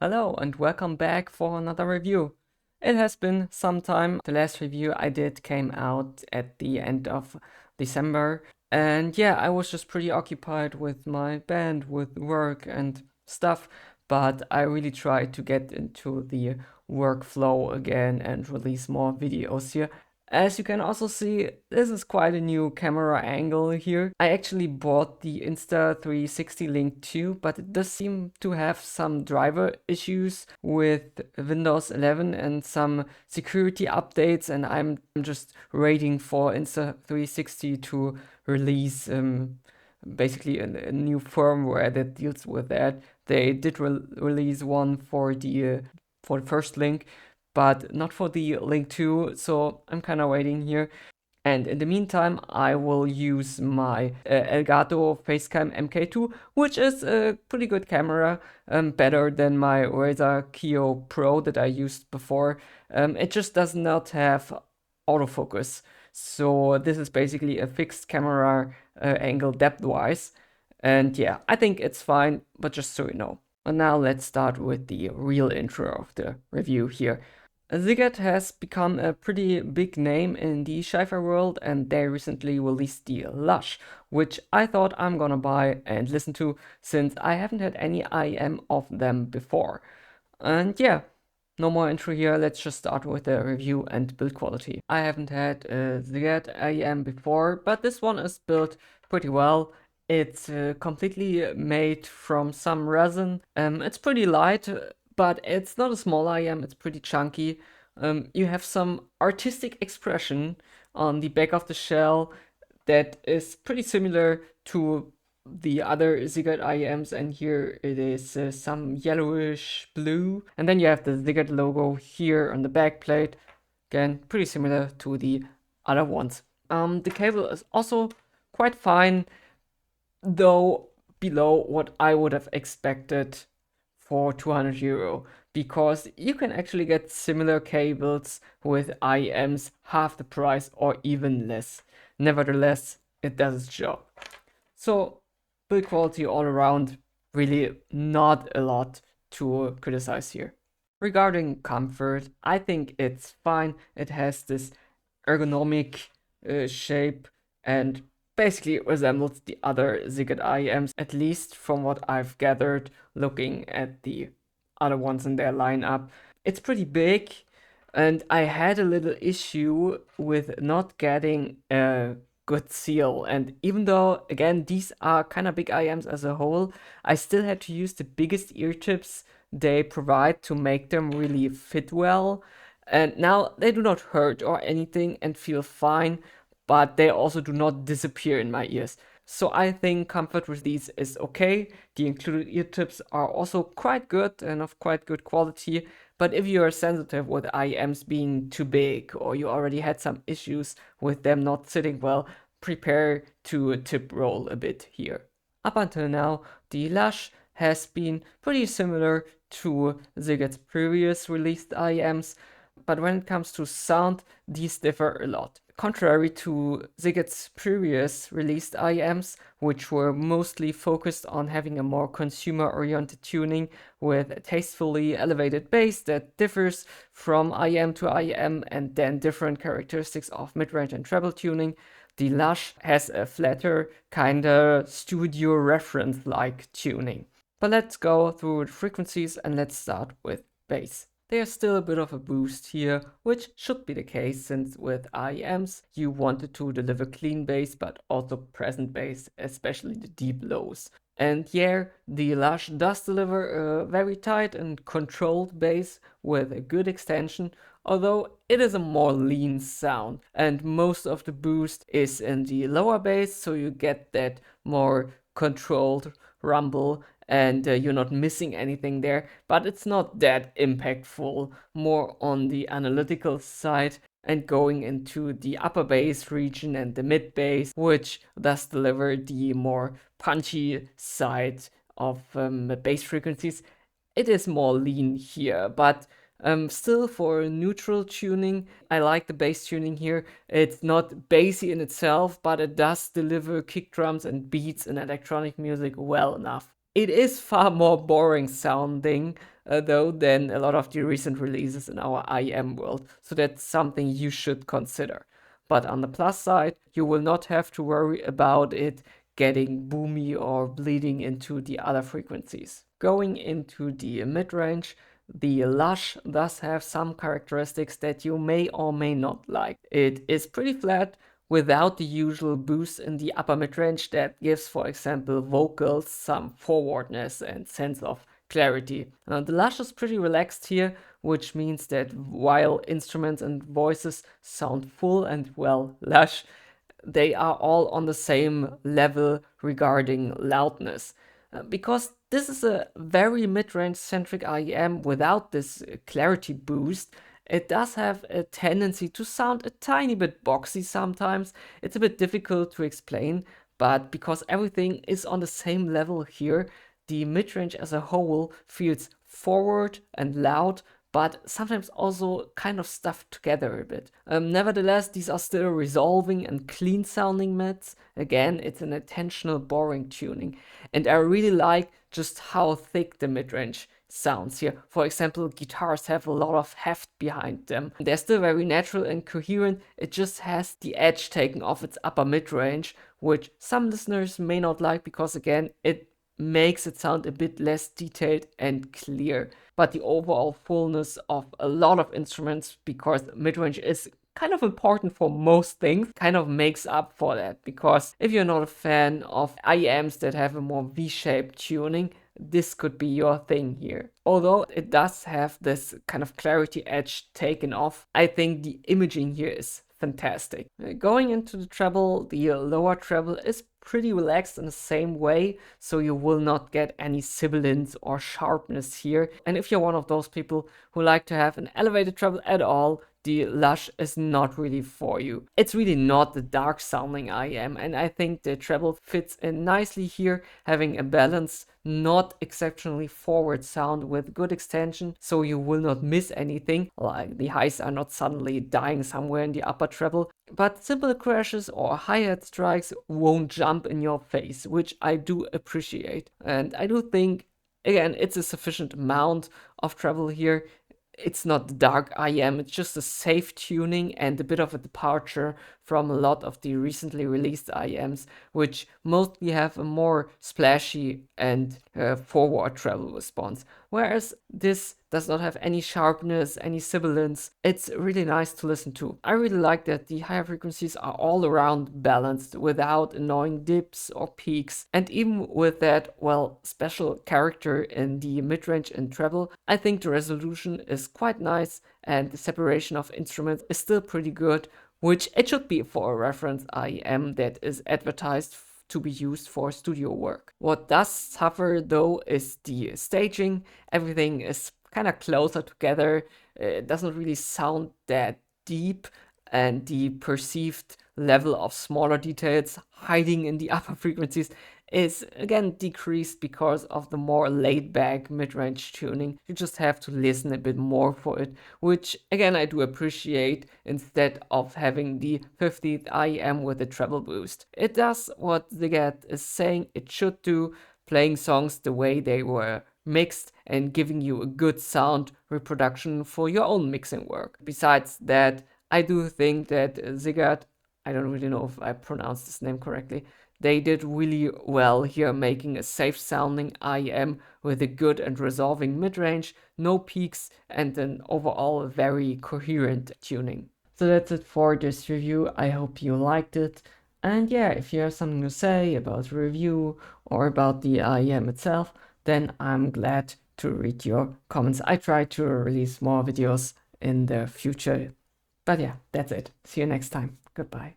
Hello and welcome back for another review. It has been some time. The last review I did came out at the end of December. And yeah, I was just pretty occupied with my band, with work and stuff. But I really tried to get into the workflow again and release more videos here. As you can also see, this is quite a new camera angle here. I actually bought the Insta360 Link 2, but it does seem to have some driver issues with Windows 11 and some security updates, and I'm just waiting for Insta360 to release basically a new firmware that deals with that. They did release one for the first link, but not for the Link 2, so I'm kind of waiting here. And in the meantime, I will use my Elgato Facecam MK2, which is a pretty good camera, better than my Razer Kio Pro that I used before. It just does not have autofocus. So this is basically a fixed camera angle depth-wise. And yeah, I think it's fine, but just so you know. And now let's start with the real intro of the review here. Ziigaat has become a pretty big name in the sci-fi world, and they recently released the Lush, which I thought I'm gonna buy and listen to since I haven't had any IM of them before. And yeah, no more intro here, let's just start with the review and build quality. I haven't had a Ziigaat IM before, but this one is built pretty well. It's completely made from some resin. It's pretty light, but it's not a small IM, it's pretty chunky. You have some artistic expression on the back of the shell that is pretty similar to the other Ziigaat IMs, and here it is some yellowish blue. And then you have the Ziigaat logo here on the back plate. Again, pretty similar to the other ones. The cable is also quite fine, though below what I would have expected for 200 euro, because you can actually get similar cables with IMs half the price or even less. Nevertheless, it does its job. So, build quality all around, really not a lot to criticize here. Regarding comfort, I think it's fine. It has this ergonomic shape and basically resembles the other Ziigaat IMs, at least from what I've gathered looking at the other ones in their lineup. It's pretty big, and I had a little issue with not getting a good seal. And even though, again, these are kind of big IMs as a whole, I still had to use the biggest ear tips they provide to make them really fit well. And now they do not hurt or anything and feel fine, but they also do not disappear in my ears. So I think comfort with these is okay. The included ear tips are also quite good and of quite good quality. But if you are sensitive with IMs being too big, or you already had some issues with them not sitting well, prepare to tip roll a bit here. Up until now, the Lush has been pretty similar to Ziigaat's previous released IMs, but when it comes to sound, these differ a lot. Contrary to Ziigaat's previous released IMs, which were mostly focused on having a more consumer-oriented tuning with a tastefully elevated bass that differs from IM to IM and then different characteristics of midrange and treble tuning, the Lush has a flatter, kinda studio reference-like tuning. But let's go through the frequencies and let's start with bass. There's still a bit of a boost here, which should be the case since with IMs you wanted to deliver clean bass but also present bass, especially the deep lows. And here the Lush does deliver a very tight and controlled bass with a good extension, although it is a more lean sound, and most of the boost is in the lower bass, so you get that more controlled rumble and you're not missing anything there, but it's not that impactful, more on the analytical side and going into the upper bass region and the mid bass, which thus deliver the more punchy side of bass frequencies. It is more lean here, but still for neutral tuning, I like the bass tuning here. It's not bassy in itself, but it does deliver kick drums and beats in electronic music well enough. It is far more boring sounding though than a lot of the recent releases in our IEM world, so that's something you should consider. But on the plus side, you will not have to worry about it getting boomy or bleeding into the other frequencies. Going into the mid-range, the Lush does have some characteristics that you may or may not like. It is pretty flat without the usual boost in the upper mid-range that gives, for example, vocals some forwardness and sense of clarity. The Lush is pretty relaxed here, which means that while instruments and voices sound full and well lush, they are all on the same level regarding loudness. Because this is a very mid-range centric IEM without this clarity boost, it does have a tendency to sound a tiny bit boxy sometimes. It's a bit difficult to explain, but because everything is on the same level here, the mid-range as a whole feels forward and loud, but sometimes also kind of stuffed together a bit. Nevertheless, these are still resolving and clean sounding mids. Again, it's an intentional boring tuning, and I really like just how thick the mid-range sounds here. For example, guitars have a lot of heft behind them. They're still very natural and coherent, it just has the edge taken off its upper mid-range, which some listeners may not like because again, it makes it sound a bit less detailed and clear. But the overall fullness of a lot of instruments, because mid-range is kind of important for most things, kind of makes up for that. Because if you're not a fan of IEMs that have a more V-shaped tuning, this could be your thing here. Although it does have this kind of clarity edge taken off, I think the imaging here is fantastic. Going into the treble, the lower treble is pretty relaxed in the same way, so you will not get any sibilance or sharpness here. And if you're one of those people who like to have an elevated treble at all, the Lush is not really for you. It's really not the dark sounding IEM, and I think the treble fits in nicely here, having a balanced, not exceptionally forward sound with good extension, so you will not miss anything, like the highs are not suddenly dying somewhere in the upper treble, but simple crashes or hi-hat strikes won't jump in your face, which I do appreciate. And I do think, again, it's a sufficient amount of treble here. It's not the dark IEM, it's just a safe tuning and a bit of a departure from a lot of the recently released IEMs, which mostly have a more splashy and forward treble response. Whereas this does not have any sharpness, any sibilance. It's really nice to listen to. I really like that the higher frequencies are all around balanced without annoying dips or peaks. And even with that, well, special character in the mid-range and treble, I think the resolution is quite nice and the separation of instruments is still pretty good, which it should be for a reference IEM that is advertised to be used for studio work. What does suffer though is the staging. Everything is kind of closer together. It doesn't really sound that deep, and the perceived level of smaller details hiding in the upper frequencies is again decreased because of the more laid-back mid-range tuning. You just have to listen a bit more for it, which again I do appreciate instead of having the 50th IEM with a treble boost. It does what Ziigaat is saying it should do, playing songs the way they were mixed and giving you a good sound reproduction for your own mixing work. Besides that, I do think that Ziigaat, I don't really know if I pronounced this name correctly, they did really well here making a safe sounding IEM with a good and resolving mid-range, no peaks, and an overall very coherent tuning. So that's it for this review. I hope you liked it. And yeah, if you have something to say about the review or about the IEM itself, then I'm glad to read your comments. I try to release more videos in the future. But yeah, that's it. See you next time. Goodbye.